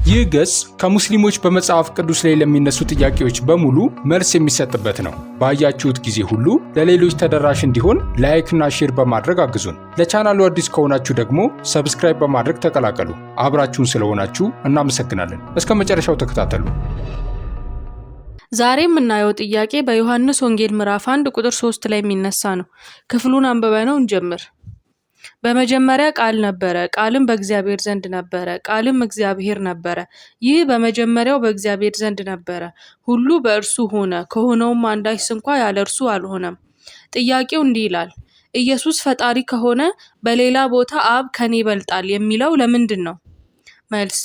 ይህ ገጽ ከሙስሊሞች በመጽሐፍ ቅዱስ ላይ ለሚነሱ ጥያቄዎች በሙሉ መልስ የሚሰጥበት ነው። ባያችሁት ጊዜ ሁሉ ለሌሎች ተደራሽ እንዲሆን ላይክ እና ሼር በማድረግ አግዙን። ለቻናሉ አዲስ ከሆናችሁ ደግሞ ሰብስክራይብ በማድረግ ተቀላቀሉ። አብራችሁን ስለሆናችሁ እናመሰግናለን። እስከ መጨረሻው ተከታተሉ። ዛሬ የምናየው ጥያቄ በዮሐንስ ወንጌል ምዕራፍ 1 ቁጥር 3 ላይ የሚነሳ ነው። ክፍሉን አንብበነው እንጀምር። በመጀመሪያ ቃል ነበረ፣ ቃልም በእግዚአብሔር ዘንድ ነበረ፣ ቃልም እግዚአብሔር ነበረ። ይህ በመጀመሪያው በእግዚአብሔር ዘንድ ነበረ። ሁሉ በእርሱ ሆነ፣ ከሆነውም አንዳች እንኳ ያለ እርሱ አልሆነም። ጥያቄው እንዲህ ይላል፣ ኢየሱስ ፈጣሪ ከሆነ በሌላ ቦታ አብ ከኔ ይበልጣል የሚለው ለምንድን ነው? መልስ፣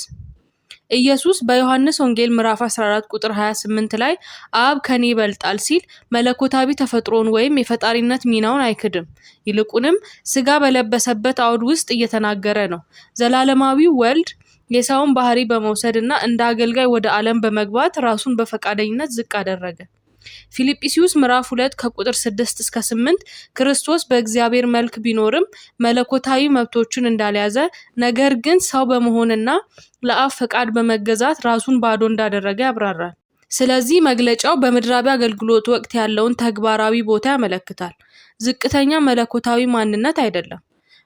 ኢየሱስ በዮሐንስ ወንጌል ምዕራፍ 14 ቁጥር 28 ላይ አብ ከኔ ይበልጣል ሲል መለኮታዊ ተፈጥሮን ወይም የፈጣሪነት ሚናውን አይክድም። ይልቁንም ስጋ በለበሰበት አውድ ውስጥ እየተናገረ ነው። ዘላለማዊው ወልድ የሰውን ባህሪ በመውሰድ እና እንደ አገልጋይ ወደ ዓለም በመግባት ራሱን በፈቃደኝነት ዝቅ አደረገ። ፊልጵስዩስ ምዕራፍ 2 ከቁጥር 6 እስከ 8 ክርስቶስ በእግዚአብሔር መልክ ቢኖርም መለኮታዊ መብቶችን እንዳልያዘ ነገር ግን ሰው በመሆንና ለአብ ፈቃድ በመገዛት ራሱን ባዶ እንዳደረገ ያብራራል። ስለዚህ መግለጫው በምድራዊ አገልግሎት ወቅት ያለውን ተግባራዊ ቦታ ያመለክታል፣ ዝቅተኛ መለኮታዊ ማንነት አይደለም።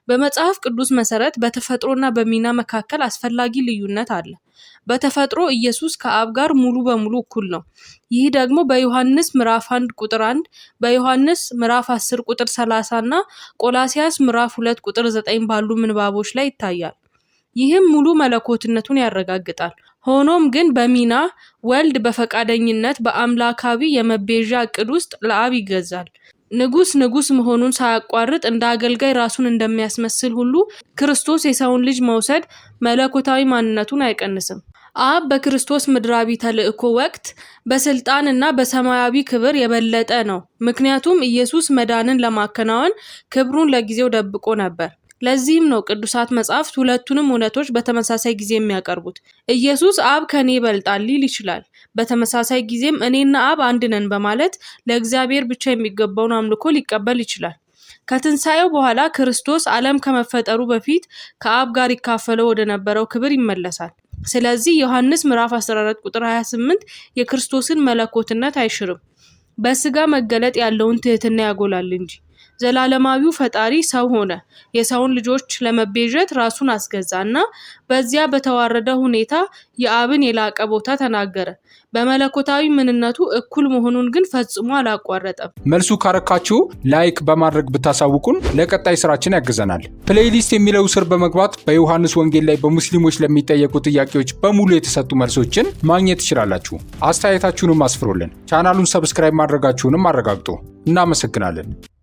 በመጽሐፍ ቅዱስ መሰረት በተፈጥሮና በሚና መካከል አስፈላጊ ልዩነት አለ። በተፈጥሮ ኢየሱስ ከአብ ጋር ሙሉ በሙሉ እኩል ነው። ይህ ደግሞ በዮሐንስ ምዕራፍ 1 ቁጥር 1፣ በዮሐንስ ምዕራፍ 10 ቁጥር 30 እና ቆላሲያስ ምዕራፍ 2 ቁጥር 9 ባሉ ምንባቦች ላይ ይታያል። ይህም ሙሉ መለኮትነቱን ያረጋግጣል። ሆኖም ግን በሚና ወልድ በፈቃደኝነት በአምላካዊ የመቤዣ ዕቅድ ውስጥ ለአብ ይገዛል። ንጉስ መሆኑን ሳያቋርጥ እንደ አገልጋይ ራሱን እንደሚያስመስል ሁሉ ክርስቶስ የሰውን ልጅ መውሰድ መለኮታዊ ማንነቱን አይቀንስም። አብ በክርስቶስ ምድራዊ ተልእኮ ወቅት በስልጣን እና በሰማያዊ ክብር የበለጠ ነው። ምክንያቱም ኢየሱስ መዳንን ለማከናወን ክብሩን ለጊዜው ደብቆ ነበር። ለዚህም ነው ቅዱሳት መጻሕፍት ሁለቱንም እውነቶች በተመሳሳይ ጊዜ የሚያቀርቡት። ኢየሱስ አብ ከኔ ይበልጣል ሊል ይችላል። በተመሳሳይ ጊዜም እኔና አብ አንድ ነን በማለት ለእግዚአብሔር ብቻ የሚገባውን አምልኮ ሊቀበል ይችላል። ከትንሣኤው በኋላ ክርስቶስ ዓለም ከመፈጠሩ በፊት ከአብ ጋር ይካፈለው ወደ ነበረው ክብር ይመለሳል። ስለዚህ ዮሐንስ ምዕራፍ 14 ቁጥር 28 የክርስቶስን መለኮትነት አይሽርም፣ በስጋ መገለጥ ያለውን ትህትና ያጎላል እንጂ። ዘላለማዊው ፈጣሪ ሰው ሆነ፣ የሰውን ልጆች ለመቤዠት ራሱን አስገዛ እና በዚያ በተዋረደ ሁኔታ የአብን የላቀ ቦታ ተናገረ። በመለኮታዊ ምንነቱ እኩል መሆኑን ግን ፈጽሞ አላቋረጠም። መልሱ ካረካችሁ ላይክ በማድረግ ብታሳውቁን ለቀጣይ ስራችን ያግዘናል። ፕሌይሊስት የሚለው ስር በመግባት በዮሐንስ ወንጌል ላይ በሙስሊሞች ለሚጠየቁ ጥያቄዎች በሙሉ የተሰጡ መልሶችን ማግኘት ትችላላችሁ። አስተያየታችሁንም አስፍሩልን። ቻናሉን ሰብስክራይብ ማድረጋችሁንም አረጋግጡ። እናመሰግናለን።